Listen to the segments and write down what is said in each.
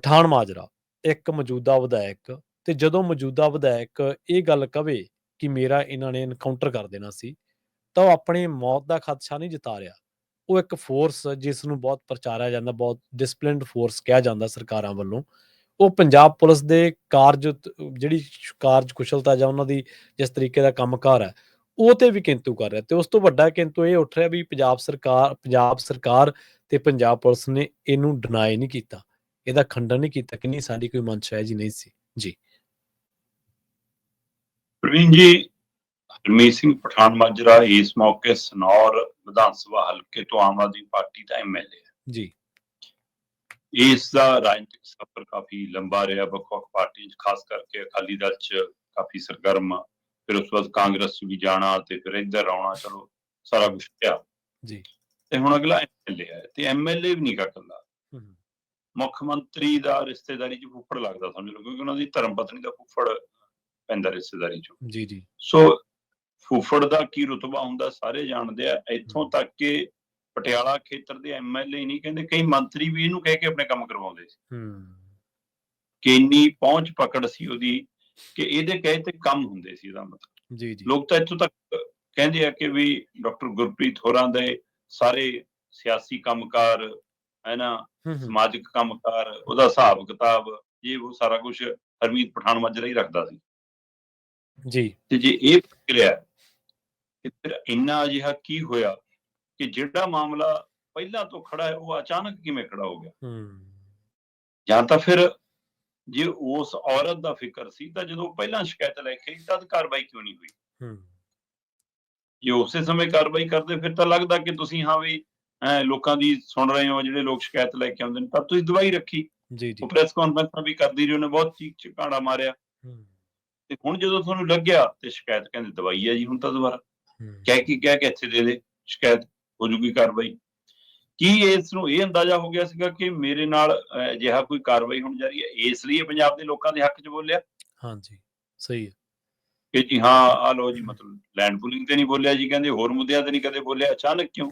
ਪਠਾਨ ਮਾਜਰਾ ਇੱਕ ਮੌਜੂਦਾ ਵਿਧਾਇਕ ਤੇ ਜਦੋਂ ਮੌਜੂਦਾ ਵਿਧਾਇਕ ਇਹ ਗੱਲ ਕਵੇ ਕਿ ਮੇਰਾ ਇਹਨਾਂ ਨੇ ਐਨਕਾਊਂਟਰ ਕਰ ਦੇਣਾ ਸੀ, ਤਾਂ ਉਹ ਆਪਣੀ ਮੌਤ ਦਾ ਖਦਸ਼ਾ ਨਹੀਂ ਜਤਾ ਰਿਹਾ। ਉਹ ਇੱਕ ਫੋਰਸ ਜਿਸ ਨੂੰ ਬਹੁਤ ਪ੍ਰਚਾਰਿਆ ਜਾਂਦਾ, ਬਹੁਤ ਡਿਸਪਲਿਨਡ ਫੋਰਸ ਕਿਹਾ ਜਾਂਦਾ ਸਰਕਾਰਾਂ ਵੱਲੋਂ, ਉਹ ਪੰਜਾਬ ਪੁਲਿਸ ਦੇ ਜਿਹੜੀ ਕਾਰਜ-ਕੁਸ਼ਲਤਾ ਜਾਂ ਉਹਨਾਂ ਦੀ ਜਿਸ ਤਰੀਕੇ ਦਾ ਕੰਮਕਾਰ ਹੈ, ਉਹ ਤੇ ਵੀ ਕਿੰਤੂ ਕਰ ਰਿਹਾ। ਤੇ ਉਸ ਤੋਂ ਵੱਡਾ ਕਿੰਤੂ ਇਹ ਉੱਠ ਰਿਹਾ ਵੀ ਪੰਜਾਬ ਸਰਕਾਰ ਤੇ ਪੰਜਾਬ ਪੁਲਿਸ ਨੇ ਇਹਨੂੰ ਡਿਨਾਈ ਨਹੀਂ ਕੀਤਾ, ਇਹਦਾ ਖੰਡਨ ਨਹੀਂ ਕੀਤਾ ਕਿ ਨਹੀਂ ਸਾਡੀ ਕੋਈ ਮਨਸ਼ਾ ਜੀ ਨਹੀਂ ਸੀ। ਜੀ ਪ੍ਰਵੀਨ ਜੀ, ਹਰਮੀਤ ਸਿੰਘ ਪਠਾਨ ਮਾਜਰਾ ਇਸ ਮੌਕੇ ਸਨੌਰ ਵਿਧਾਨ ਸਭਾ ਹਲਕੇ ਤੋਂ ਆਮ ਆਦਮੀ ਪਾਰਟੀ ਦਾ ਐਮਐਲਏ ਹੈ ਜੀ। ਇਸ ਦਾ ਰਾਜਨੀਤਿਕ ਸਫ਼ਰ ਕਾਫੀ ਲੰਬਾ ਰਿਹਾ, ਵੱਖ-ਵੱਖ ਪਾਰਟੀਆਂ 'ਚ, ਖਾਸ ਕਰਕੇ ਅਕਾਲੀ ਦਲ 'ਚ ਕਾਫੀ ਸਰਗਰਮ, ਫਿਰ ਉਸ ਤੋਂ ਬਾਅਦ ਕਾਂਗਰਸ 'ਚ ਵੀ ਜਾਣਾ ਤੇ ਫਿਰ ਇੱਧਰ ਆਉਣਾ, ਚਲੋ ਸਾਰਾ ਕੁਛ ਕਿਹਾ ਜੀ। ਤੇ ਹੁਣ ਅਗਲਾ ਐਮਐਲਏ ਹੈ ਤੇ ਐਮਐਲਏ ਵੀ ਨਹੀਂ ਕਰਦਾ, ਮੁੱਖ ਮੰਤਰੀ ਦਾ ਰਿਸ਼ਤੇਦਾਰੀ 'ਚ ਫੁੱਫੜ ਲੱਗਦਾ ਸਮਝ ਲਓ, ਕਿਉਂਕਿ ਉਹਨਾਂ ਦੀ ਧਰਮ ਪਤਨੀ ਦਾ ਫੁੱਫੜ ਪੈਂਦਾ ਰਿਸ਼ਤੇਦਾਰੀ 'ਚੋਂ। ਜੀ ਜੀ। ਸੋ ਫੁੱਫੜ ਦਾ ਕੀ ਰੁਤਬਾ ਹੁੰਦਾ ਸਾਰੇ ਜਾਣਦੇ ਆ। ਇੱਥੋਂ ਤੱਕ ਕਿ ਪਟਿਆਲਾ ਖੇਤਰ ਦੇ ਐਮਐਲਏ ਨਹੀਂ ਕਹਿੰਦੇ, ਕਈ ਮੰਤਰੀ ਵੀ ਇਹਨੂੰ ਕਹਿ ਕੇ ਆਪਣੇ ਕੰਮ ਕਰਵਾਉਂਦੇ ਸੀ ਕਿ ਇੰਨੀ ਪਹੁੰਚ ਪਕੜ ਸੀ ਉਹਦੀ ਕਿ ਇਹਦੇ ਕਹੇ ਤੇ ਕੰਮ ਹੁੰਦੇ ਸੀ। ਇਹਦਾ ਮਤਲਬ ਜੀ ਜੀ। ਲੋਕ ਤਾਂ ਇੱਥੋਂ ਤੱਕ ਕਹਿੰਦੇ ਆ ਕਿ ਵੀ ਡਾਕਟਰ ਗੁਰਪ੍ਰੀਤ ਹੋਰਾਂ ਦੇ ਸਾਰੇ ਸਿਆਸੀ ਕੰਮਕਾਰ ਹੈ ਨਾ, ਸਮਾਜਿਕ ਕੰਮਕਾਰ, ਉਹਦਾ ਹਿਸਾਬ ਕਿਤਾਬ, ਇਹ ਉਹ ਸਾਰਾ ਕੁਛ ਹਰਮੀਤ ਪਠਾਨ ਮਾਜਰਾ ਹੀ ਰੱਖਦਾ ਸੀ ਜੀ। ਤੇ ਜੇ ਇਹ ਪ੍ਰਕਿਰਿਆ ਤੇ ਫਿਰ ਇੰਨਾ ਅਜਿਹਾ ਕੀ ਹੋਇਆ ਕਿ ਜਿਹੜਾ ਮਾਮਲਾ ਪਹਿਲਾਂ ਤੋਂ ਖੜਾ ਹੈ ਉਹ ਅਚਾਨਕ ਕਿਵੇਂ ਖੜਾ ਹੋ ਗਿਆ? ਜਾਂ ਤਾਂ ਫਿਰ ਜੇ ਉਸ ਔਰਤ ਦਾ ਫਿਕਰ ਸੀ ਤਾਂ ਜਦੋਂ ਪਹਿਲਾਂ ਸ਼ਿਕਾਇਤ ਲੈ ਕੇ ਤਦ ਕਾਰਵਾਈ ਕਿਉਂ ਨਹੀਂ ਹੋਈ? ਜੇ ਉਸੇ ਸਮੇਂ ਕਾਰਵਾਈ ਕਰਦੇ ਫਿਰ ਤਾਂ ਲੱਗਦਾ ਕਿ ਤੁਸੀਂ ਹਾਂ ਵੀ ਲੋਕਾਂ ਦੀ ਸੁਣ ਰਹੇ ਹੋ, ਜਿਹੜੇ ਲੋਕ ਸ਼ਿਕਾਇਤ ਲੈ ਕੇ ਆਉਂਦੇ ਨੇ, ਤਾਂ ਤੁਸੀਂ ਦਵਾਈ ਰੱਖੀ। ਉਹ ਪ੍ਰੈਸ ਕਾਨਫਰੰਸਾਂ ਵੀ ਕਰਦੀ ਰਹੀ, ਉਹਨੇ ਬਹੁਤ ਚੀਕ ਚਿਹਾੜਾ ਮਾਰਿਆ। ਤੇ ਹੁਣ ਜਦੋਂ ਤੁਹਾਨੂੰ ਲੱਗਿਆ ਤੇ ਸ਼ਿਕਾਇਤ ਕਹਿੰਦੇ ਦਵਾਈ ਹੈ ਜੀ, ਹੁਣ ਤਾਂ ਦੁਬਾਰਾ ਕਹਿ ਕੇ ਇੱਥੇ ਦੇ ਦੇ ਸ਼ਿਕਾਇਤ, ਹੋ ਜੂਗੀ ਕਾਰਵਾਈ। ਕੀ ਇਸ ਨੂੰ ਇਹ ਅੰਦਾਜ਼ਾ ਹੋ ਗਿਆ ਸੀਗਾ ਕਿ ਮੇਰੇ ਨਾਲ ਅਜਿਹਾ ਕੋਈ ਕਾਰਵਾਈ ਹੋਣ ਜਾ ਰਹੀ ਹੈ, ਇਸ ਲਈ ਪੰਜਾਬ ਦੇ ਲੋਕਾਂ ਦੇ ਹੱਕ 'ਚ ਬੋਲਿਆ? ਹਾਂਜੀ, ਸਹੀ ਹੈ ਕਿ ਜੀ ਹਾਂ ਆ ਲੋ ਜੀ, ਮਤਲਬ ਲੈਂਡ ਪੂਲਿੰਗ ਤੇ ਨਹੀਂ ਬੋਲਿਆ ਜੀ, ਕਹਿੰਦੇ ਹੋਰ ਮੁੱਦਿਆਂ ਤੇ ਨਹੀਂ ਕਦੇ ਬੋਲਿਆ, ਅਚਾਨਕ ਕਿਉਂ?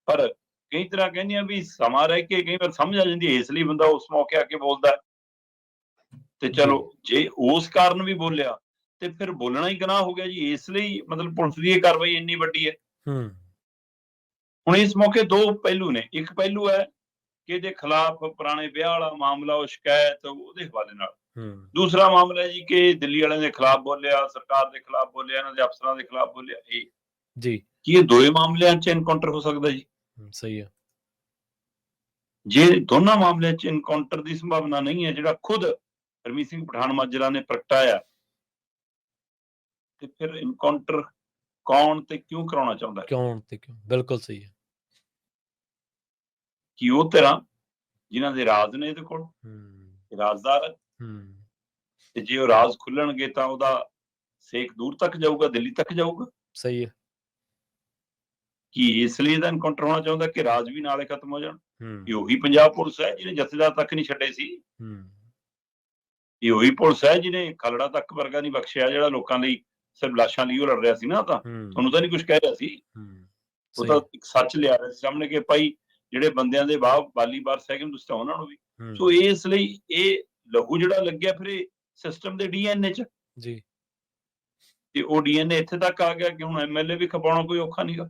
ਪਰ ਕਈ ਤਰ੍ਹਾਂ ਕਹਿੰਦੀਆਂ ਵੀ ਸਮਾਂ ਰਹਿ ਕੇ ਕਈ ਵਾਰ ਸਮਝ ਆ ਜਾਂਦੀ ਹੈ, ਇਸ ਲਈ ਬੰਦਾ ਉਸ ਮੌਕੇ ਆ ਕੇ ਬੋਲਦਾ। ਤੇ ਚਲੋ ਜੇ ਉਸ ਕਾਰਨ ਵੀ ਬੋਲਿਆ ਤੇ ਫਿਰ ਬੋਲਣਾ ਹੀ ਗੁਨਾਹ ਹੋ ਗਿਆ ਜੀ, ਇਸ ਲਈ ਮਤਲਬ ਪੁਲਿਸ ਦੀ ਇਹ ਕਾਰਵਾਈ ਇੰਨੀ ਵੱਡੀ ਹੈ। ਹੁਣ ਇਸ ਮੌਕੇ ਦੋ ਪਹਿਲੂ ਨੇ। ਇੱਕ ਪਹਿਲੂ ਹੈ ਕਿ ਇਹਦੇ ਖਿਲਾਫ ਪੁਰਾਣੇ ਵਿਆਹ ਵਾਲਾ ਮਾਮਲਾ, ਉਹ ਸ਼ਿਕਾਇਤ ਉਹਦੇ ਹਵਾਲੇ ਨਾਲ। ਦੂਸਰਾ ਮਾਮਲਾ ਹੈ ਜੀ ਕਿ ਦਿੱਲੀ ਵਾਲਿਆਂ ਦੇ ਖਿਲਾਫ ਬੋਲਿਆ, ਸਰਕਾਰ ਦੇ ਖਿਲਾਫ ਬੋਲਿਆ, ਇਹਨਾਂ ਦੇ ਅਫਸਰਾਂ ਦੇ ਖਿਲਾਫ ਬੋਲਿਆ। ਇਹ ਜੀ ਕੀ ਇਹ ਦੋਵੇਂ ਮਾਮਲਿਆਂ 'ਚ ਐਨਕਾਊਂਟਰ ਹੋ ਸਕਦਾ ਜੀ? ਸਹੀ ਹੈ। ਜੇ ਦੋਨਾਂ ਮਾਮਲਿਆਂ 'ਚ ਐਨਕਾਊਂਟਰ ਦੀ ਸੰਭਾਵਨਾ ਨਹੀਂ ਹੈ, ਜਿਹੜਾ ਖੁਦ ਹਰਮੀਤ ਸਿੰਘ ਪਠਾਨ ਮਾਜਰਾ ਨੇ ਪ੍ਰਗਟਾਇਆ, ਤੇ ਫਿਰ ਐਨਕਾਊਂਟਰ ਕੌਣ ਤੇ ਕਿਉਂ ਕਰਾਉਣਾ ਚਾਹੁੰਦਾ ਹੈ? ਕਿਉਂ ਤੇ ਕਿਉਂ, ਬਿਲਕੁਲ ਸਹੀ ਹੈ। ਕਿ ਉਹ ਧਿਰਾਂ ਜਿਨ੍ਹਾਂ ਦੇ ਰਾਜ਼ ਨੇ ਇਹਦੇ ਕੋਲ, ਰਾਜ਼ਦਾਰ ਹੈ, ਤੇ ਜੇ ਉਹ ਰਾਜ਼ ਖੁੱਲਣਗੇ ਤਾਂ ਉਹਦਾ ਸੇਕ ਦੂਰ ਤੱਕ ਜਾਊਗਾ, ਦਿੱਲੀ ਤੱਕ ਜਾਊਗਾ। ਸਹੀ ਹੈ। ਕੀ ਇਸ ਲਈ ਇਹਦਾ ਐਨਕਾਊਂਟਰ ਹੋਣਾ ਚਾਹੁੰਦਾ ਕਿ ਰਾਜ ਵੀ ਨਾਲੇ ਖਤਮ ਹੋ ਜਾਣ? ਇਹ ਉਹੀ ਪੰਜਾਬ ਪੁਲਿਸ ਹੈ ਜਿਹਨੇ ਜਥੇਦਾਰ ਤੱਕ ਨਹੀਂ ਛੱਡੇ ਸੀ। ਇਹ ਉਹੀ ਪੁਲਿਸ ਹੈ ਜਿਹਨੇ ਖਾਲੜਾ ਤੱਕ ਵਰਗਾ ਨਹੀਂ ਬਖਸ਼ਿਆ, ਜਿਹੜਾ ਲੋਕਾਂ ਲਈ ਸਿਰਫ ਲਾਸ਼ਾਂ ਲਈ ਉਹ ਲੜ ਰਿਹਾ ਸੀ ਨਾ। ਤਾਂ ਤੁਹਾਨੂੰ ਤਾਂ ਨਹੀਂ ਕੁਛ ਕਹਿ ਰਿਹਾ ਸੀ, ਉਹ ਤਾਂ ਇੱਕ ਸੱਚ ਲਿਆ ਰਿਹਾ ਸੀ ਸਾਹਮਣੇ ਕਿ ਭਾਈ ਜਿਹੜੇ ਬੰਦਿਆਂ ਦੇ ਬਾਲੀ ਵਾਰਸ ਹੈਗੇ ਤੁਸੀਂ ਤਾਂ ਉਹਨਾਂ ਨੂੰ ਵੀ। ਸੋ ਇਸ ਲਈ ਇਹ ਲਹੂ ਜਿਹੜਾ ਲੱਗਿਆ ਫਿਰ ਇਹ ਸਿਸਟਮ ਦੇ ਡੀਐਨਏ 'ਚ ਜੀ, ਤੇ ਉਹ ਡੀਐਨਏ ਇੱਥੇ ਤੱਕ ਆ ਗਿਆ ਕਿ ਹੁਣ ਐਮਐਲਏ ਵੀ ਖਪਾਉਣਾ ਕੋਈ ਔਖਾ ਨਹੀਂਗਾ।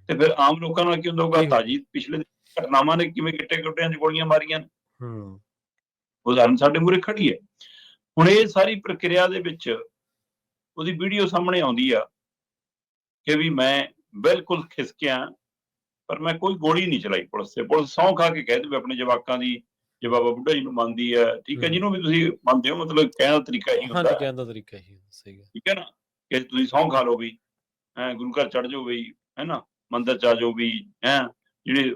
ਤੇ ਫਿਰ ਆਮ ਲੋਕਾਂ ਨਾਲ ਕੀ ਹੁੰਦਾ ਹੋਊਗਾ? ਤਾਜੀ ਪਿਛਲੇ ਘਟਨਾਵਾਂ ਨੇ ਕਿਵੇਂ ਗਿੱਟੇ-ਗੁੱਟਿਆਂ 'ਚ ਗੋਲੀਆਂ ਮਾਰੀਆਂ ਨੇ, ਉਦਾਹਰਨ ਸਾਡੇ ਮੂਹਰੇ ਖੜੀ ਹੈ। ਹੁਣ ਇਹ ਸਾਰੀ ਪ੍ਰਕਿਰਿਆ ਦੇ ਵਿੱਚ ਉਹਦੀ ਵੀਡੀਓ ਸਾਹਮਣੇ ਆਉਂਦੀ ਆ ਕਿ ਵੀ ਮੈਂ ਬਿਲਕੁਲ ਖਿਸਕਿਆ, ਪਰ ਮੈਂ ਕੋਈ ਗੋਲੀ ਨਹੀਂ ਚਲਾਈ ਪੁਲਿਸ ਤੇ। ਪੁਲਿਸ ਸਹੁੰ ਖਾ ਕੇ ਕਹਿ ਦੇਵੇ ਆਪਣੇ ਜਵਾਕਾਂ ਦੀ, ਜੇ ਬਾਬਾ ਬੁੱਢਾ ਜੀ ਨੂੰ ਮੰਨਦੀ ਹੈ, ਠੀਕ ਹੈ, ਜਿਹਨੂੰ ਵੀ ਤੁਸੀਂ ਮੰਨਦੇ ਹੋ, ਮਤਲਬ ਕਹਿਣ ਦਾ ਤਰੀਕਾ ਇਹੀ ਹੁੰਦਾ, ਕਹਿਣ ਦਾ ਤਰੀਕਾ ਇਹੀ ਹੁੰਦਾ, ਸਹੀ ਹੈ, ਠੀਕ ਹੈ ਨਾ, ਕਿ ਤੁਸੀਂ ਸਹੁੰ ਖਾ ਲਓ ਵੀ ਗੁਰੂ ਘਰ ਚੜ੍ਹ ਜਾਓ ਬਈ, ਹੈ ਨਾ, ਮੰਦਿਰ 'ਚ ਆ ਜਾਓ ਵੀ, ਜਿਹੜੇ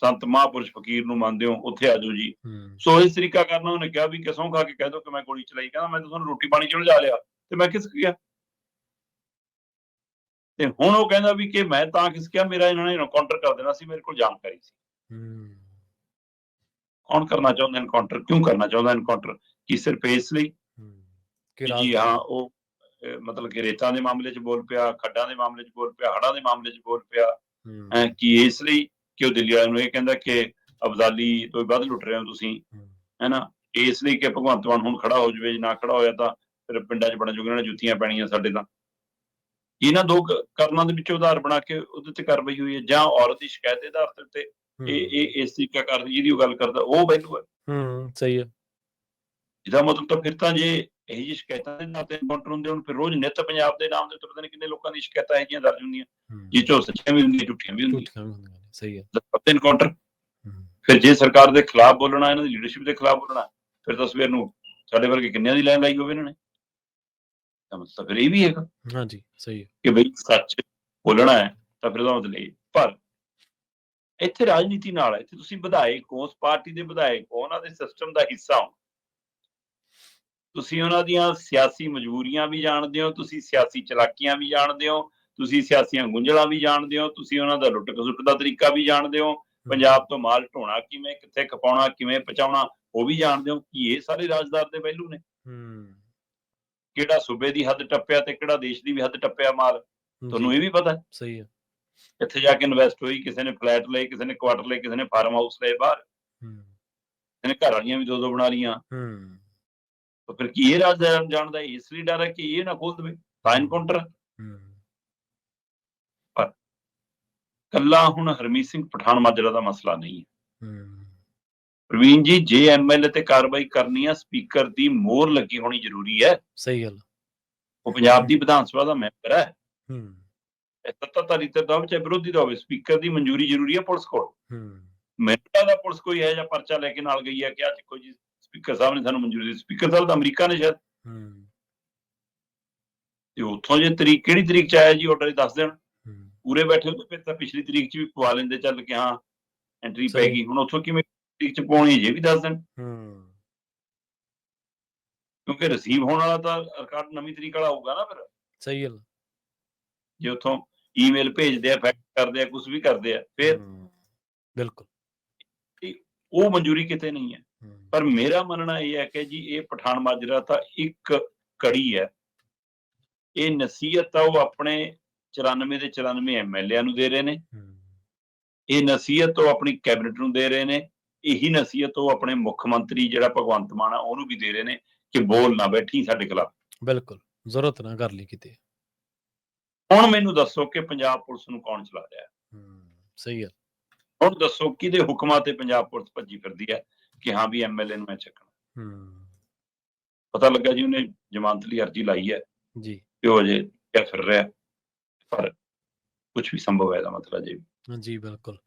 ਸੰਤ ਮਹਾਂਪੁਰਸ਼ ਫਕੀਰ ਨੂੰ ਮੰਨਦੇ ਹੋ ਉੱਥੇ ਆ ਜਾਓ ਜੀ। ਸੋ ਇਸ ਤਰੀਕਾ ਕਰਨਾ। ਉਹਨੇ ਕਿਹਾ ਵੀ ਕਿ ਸਹੁੰ ਖਾ ਕੇ ਕਹਿ ਦਿਓ ਕਿ ਮੈਂ ਗੋਲੀ ਚਲਾਈ। ਕਹਿੰਦਾ ਮੈਂ ਤਾਂ ਤੁਹਾਨੂੰ ਰੋਟੀ ਪਾਣੀ 'ਚ ਉਲਝਾ ਲਿਆ ਤੇ ਮੈਂ ਖਿਸਕ ਗਿਆ। ਤੇ ਹੁਣ ਉਹ ਕਹਿੰਦਾ ਵੀ ਕਿ ਮੈਂ ਤਾਂ ਖਿਸਕਿਆ, ਮੇਰਾ ਇਹਨਾਂ ਨੇ ਐਨਕਾਊਂਟਰ ਕਰ ਦੇਣਾ ਸੀ, ਮੇਰੇ ਕੋਲ ਜਾਣਕਾਰੀ ਸੀ। ਕੌਣ ਕਰਨਾ ਚਾਹੁੰਦਾ ਐਨਕਾਊਂਟਰ? ਕਿਉਂ ਕਰਨਾ ਚਾਹੁੰਦਾ ਐਨਕਾਊਂਟਰ? ਕੀ ਸਿਰਫ ਇਸ ਲਈ ਕਿ ਜੀ ਹਾਂ ਉਹ ਮਤਲਬ ਕਿ ਰੇਤਾਂ ਦੇ ਮਾਮਲੇ 'ਚ ਬੋਲ ਪਿਆ, ਖੱਡਾਂ ਦੇ ਮਾਮਲੇ 'ਚ ਬੋਲ ਪਿਆ, ਹੜ੍ਹਾਂ ਦੇ ਮਾਮਲੇ 'ਚ ਬੋਲ ਪਿਆ? ਕੀ ਇਸ ਲਈ ਕਿ ਉਹ ਦਿੱਲੀ ਵਾਲਿਆਂ ਨੂੰ ਇਹ ਕਹਿੰਦਾ ਕਿ ਅਬਦਾਲੀ ਤੋਂ ਵੱਧ ਲੁੱਟ ਰਹੇ ਹੋ ਤੁਸੀਂ, ਹੈ ਨਾ। ਇਸ ਲਈ ਕਿ ਭਗਵੰਤ ਮਾਨ ਹੁਣ ਖੜਾ ਹੋ ਜਾਵੇ, ਜੇ ਨਾ ਖੜਾ ਹੋਇਆ ਤਾਂ ਫਿਰ ਪਿੰਡਾਂ 'ਚ ਬੜਾ ਜੋਗਣਾ ਨੇ ਜੁੱਤੀਆਂ ਪੈਣੀਆਂ ਸਾਡੇ ਤਾਂ। ਇਹਨਾਂ ਦੋ ਕਰਮਾਂ ਦੇ ਵਿੱਚੋਂ ਉਦਾਹਰ ਬਣਾ ਕੇ ਉਹਦੇ ਤੇ ਕਾਰਵਾਈ ਹੋਈ ਹੈ, ਜਾਂ ਔਰਤ ਦੀ ਸ਼ਿਕਾਇਤ ਦੇ ਆਧਾਰ ਦੇ ਉੱਤੇ ਇਹ ਇਸ ਤਰੀਕਾ ਕਰਦੀ ਜਿਹਦੀ ਉਹ ਗੱਲ ਕਰਦਾ ਉਹ ਪਹਿਲੂ ਹੈ। ਸਹੀ ਹੈ। ਇਹਦਾ ਮਤਲਬ ਤਾਂ ਫਿਰ ਤਾਂ ਜੇ ਇਹੋ ਜਿਹੀ ਸ਼ਿਕਾਇਤਾਂ ਦੇ ਨਾਂ ਤੇ ਐਨਕਾਊਂਟਰ ਹੁੰਦੇ ਹੁਣ, ਫਿਰ ਰੋਜ਼ ਨਿੱਤ ਪੰਜਾਬ ਦੇ ਨਾਮ ਦੇ ਉੱਤੇ ਪਤਾ ਨਹੀਂ ਕਿੰਨੇ ਲੋਕਾਂ ਦੀ ਸ਼ਿਕਾਇਤਾਂ ਇਹੋ ਜਿਹੀਆਂ ਦਰਜ ਹੁੰਦੀਆਂ, ਜਿਸ 'ਚੋਂ ਸੱਚੀਆਂ ਵੀ ਹੁੰਦੀਆਂ, ਝੂਠੀਆਂ ਵੀ ਹੁੰਦੀਆਂ। ਸਹੀ ਹੈ। ਐਨਕਾਊਂਟਰ ਫਿਰ ਜੇ ਸਰਕਾਰ ਦੇ ਖਿਲਾਫ ਬੋਲਣਾ, ਇਹਨਾਂ ਦੀ ਲੀਡਰਸ਼ਿਪ ਦੇ ਖਿਲਾਫ ਬੋਲਣਾ, ਫਿਰ ਤਾਂ ਸਵੇਰ ਨੂੰ ਸਾਡੇ ਵਰਗੇ ਕਿੰਨਿਆਂ ਦੀ ਲਾਈਨ ਲਾਈ ਹੋਵੇ ਇਹਨਾਂ ਨੇ। ਤਾਂ ਮਤਲਬ ਫਿਰ ਇਹ ਵੀ ਹੈਗਾ ਹਾਂਜੀ, ਸਹੀ ਹੈ ਕਿ ਬਈ ਸੱਚ ਬੋਲਣਾ ਹੈ ਤਾਂ ਫਿਰ ਉਹਦਾ ਮਤਲਬ ਇਹ। ਪਰ ਇੱਥੇ ਰਾਜਨੀਤੀ ਨਾਲ ਹੈ, ਇੱਥੇ ਤੁਸੀਂ ਵਿਧਾਇਕ ਹੋ, ਉਸ ਪਾਰਟੀ ਦੇ ਵਿਧਾਇਕ ਹੋ, ਉਹਨਾਂ ਦੇ ਸਿਸਟਮ ਦਾ ਹਿੱਸਾ ਹੋ, ਤੁਸੀਂ ਉਹਨਾਂ ਦੀਆਂ ਸਿਆਸੀ ਮਜਬੂਰੀਆਂ ਵੀ ਜਾਣਦੇ ਹੋ, ਤੁਸੀਂ ਸਿਆਸੀ ਚਲਾਕੀਆਂ ਵੀ ਜਾਣਦੇ ਹੋ, ਤੁਸੀਂ ਸਿਆਸੀਆਂ ਗੁੰਝਲਾਂ ਵੀ ਜਾਣਦੇ ਹੋ, ਤੁਸੀਂ ਉਹਨਾਂ ਦਾ ਲੁੱਟ ਖਸੁੱਟ ਦਾ ਤਰੀਕਾ ਵੀ ਜਾਣਦੇ ਹੋ, ਪੰਜਾਬ ਤੋਂ ਮਾਲ ਢੋਣਾ ਕਿਵੇਂ, ਕਿੱਥੇ ਖਪਾਉਣਾ, ਕਿਵੇਂ ਪਹੁੰਚਾਉਣਾ ਉਹ ਵੀ ਜਾਣਦੇ ਹੋ। ਕੀ ਇਹ ਸਾਰੇ ਰਾਜਦਾਰ ਦੇ ਪਹਿਲੂ ਨੇ? ਕਿਹੜਾ ਸੂਬੇ ਦੀ ਹੱਦ ਟੱਪਿਆ ਤੇ ਕਿਹੜਾ ਦੇਸ਼ ਦੀ ਵੀ ਹੱਦ ਟੱਪਿਆ ਮਾਲ, ਤੁਹਾਨੂੰ ਇਹ ਵੀ ਪਤਾ? ਸਹੀ ਹੈ। ਇੱਥੇ ਜਾ ਕੇ ਇਨਵੈਸਟ ਹੋਈ, ਕਿਸੇ ਨੇ ਫਲੈਟ ਲਏ, ਕਿਸੇ ਨੇ ਕੁਆਟਰ ਲਏ, ਕਿਸੇ ਨੇ ਫਾਰਮ ਹਾਊਸ ਲਏ ਬਾਹਰ, ਕਿਸੇ ਨੇ ਘਰ ਵਾਲੀਆਂ ਵੀ ਦੋ ਬਣਾ ਲਈਆਂ। ਤਾਂ ਫਿਰ ਕੀ ਇਹ ਰਾਜ ਜਾਣਦਾ? ਇਸ ਲਈ ਡਰ ਹੈ ਕਿ ਇਹ ਨਾ ਖੋਲ ਦੇਵੇ ਤਾਂ ਐਨਕਾਊਂਟਰ। ਪਰ ਕੱਲਾ ਹੁਣ ਹਰਮੀਤ ਸਿੰਘ ਪਠਾਨ ਮਾਜਰਾ ਦਾ ਮਸਲਾ ਨਹੀਂ ਹੈ ਪ੍ਰਵੀਨ ਜੀ। ਜੇ ਐਮਐਲਏ ਤੇ ਕਾਰਵਾਈ ਕਰਨੀ ਆ, ਸਪੀਕਰ ਦੀ ਮੋਹਰ ਲੱਗੀ ਹੋਣੀ ਜ਼ਰੂਰੀ ਹੈ। ਸਹੀ ਗੱਲ। ਉਹ ਪੰਜਾਬ ਦੀ ਵਿਧਾਨ ਸਭਾ ਦਾ ਮੈਂਬਰ ਹੈ, ਸੱਤਾਧਾਰੀ ਧਿਰ ਦਾ ਹੋਵੇ ਚਾਹੇ ਵਿਰੋਧੀ ਦਾ ਹੋਵੇ, ਸਪੀਕਰ ਦੀ ਮਨਜ਼ੂਰੀ ਜ਼ਰੂਰੀ ਹੈ ਪੁਲਿਸ ਕੋਲ। ਮੈਨੂੰ ਦਾ ਪੁਲਿਸ ਕੋਈ ਇਹੋ ਜਿਹਾ ਪਰਚਾ ਲੈ ਕੇ ਨਾਲ ਗਈ ਹੈ ਕਿ ਆ ਦੇਖੋ ਜੀ ਸਪੀਕਰ ਸਾਹਿਬ ਨੇ ਸਾਨੂੰ ਮਨਜ਼ੂਰੀ ਦਿੱਤੀ। ਸਪੀਕਰ ਸਾਹਿਬ ਤਾਂ ਅਮਰੀਕਾ ਨੇ ਸ਼ਾਇਦ, ਤੇ ਉੱਥੋਂ ਜੇ ਤਰੀਕ ਕਿਹੜੀ ਤਰੀਕ 'ਚ ਆਇਆ ਜੀ ਆਰਡਰ ਦੱਸ ਦੇਣ। ਪੂਰੇ ਬੈਠੇ ਹੋ ਫਿਰ ਤਾਂ ਪਿਛਲੀ ਤਰੀਕ 'ਚ ਵੀ ਪਵਾ ਲੈਂਦੇ ਚੱਲ ਕੇ ਹਾਂ ਐਂਟਰੀ ਪੈ ਗਈ। ਹੁਣ ਉੱਥੋਂ ਕਿਵੇਂ ਤਰੀਕ 'ਚ ਪਾਉਣੀ ਜੇ ਵੀ ਦੱਸ ਦੇਣ, ਕਿਉਂਕਿ ਰਿਸੀਵ ਹੋਣ ਵਾਲਾ ਤਾਂ ਰਿਕਾਰਡ ਨਵੀਂ ਤਰੀਕ ਵਾਲਾ ਹੋਊਗਾ ਨਾ ਫਿਰ। ਸਹੀ ਗੱਲ। ਜੇ ਉੱਥੋਂ ਈਮੇਲ ਭੇਜਦੇ ਆ, ਫੈਕਸ ਕਰਦੇ ਆ, ਕੁਝ ਵੀ ਕਰਦੇ ਆ, ਫਿਰ ਬਿਲਕੁਲ ਉਹ ਮਨਜ਼ੂਰੀ ਕਿਤੇ ਨਹੀਂ ਹੈ। ਪਰ ਮੇਰਾ ਮੰਨਣਾ ਇਹ ਹੈ ਕਿ ਜੀ ਇਹ ਪਠਾਨ ਮਾਜਰਾ ਤਾਂ ਇੱਕ ਕੜੀ ਹੈ। ਇਹ ਨਸੀਹਤ ਤਾਂ ਉਹ ਆਪਣੇ 94 ਦੇ 94 ਐਮਐਲਏ ਨੂੰ ਦੇ ਰਹੇ ਨੇ, ਇਹ ਨਸੀਹਤ ਉਹ ਆਪਣੀ ਕੈਬਨਿਟ ਨੂੰ ਦੇ ਰਹੇ ਨੇ, ਇਹੀ ਨਸੀਹਤ ਉਹ ਆਪਣੇ ਮੁੱਖ ਮੰਤਰੀ ਜਿਹੜਾ ਭਗਵੰਤ ਮਾਨ ਆ ਉਹਨੂੰ ਵੀ ਦੇ ਰਹੇ ਨੇ ਕਿ ਬੋਲ ਨਾ ਬੈਠੀ ਸਾਡੇ ਖਿਲਾਫ। ਬਿਲਕੁਲ ਜ਼ਰੂਰਤ ਨਾ ਕਰ ਲਈ ਕਿਤੇ। ਹੁਣ ਮੈਨੂੰ ਦੱਸੋ ਕਿ ਪੰਜਾਬ ਪੁਲਿਸ ਨੂੰ ਕੌਣ ਚਲਾ ਰਿਹਾ? ਸਹੀ ਹੈ। ਹੁਣ ਦੱਸੋ ਕਿਹਦੇ ਹੁਕਮਾਂ ਤੇ ਪੰਜਾਬ ਪੁਲਿਸ ਭੱਜੀ ਫਿਰਦੀ ਹੈ ਕਿ ਹਾਂ ਵੀ ਐਮਐਲਏ ਨੂੰ ਮੈਂ ਚੱਕਣਾ? ਪਤਾ ਲੱਗਾ ਜੀ ਉਹਨੇ ਜ਼ਮਾਨਤ ਲਈ ਅਰਜ਼ੀ ਲਾਈ ਹੈ ਜੀ, ਤੇ ਉਹ ਅਜੇ ਕਿਆ ਫਿਰ ਰਿਹਾ, ਪਰ ਕੁਝ ਵੀ ਸੰਭਵ ਹੈ ਇਹਦਾ ਮਤਲਬ ਜੀ। ਜੀ ਬਿਲਕੁਲ।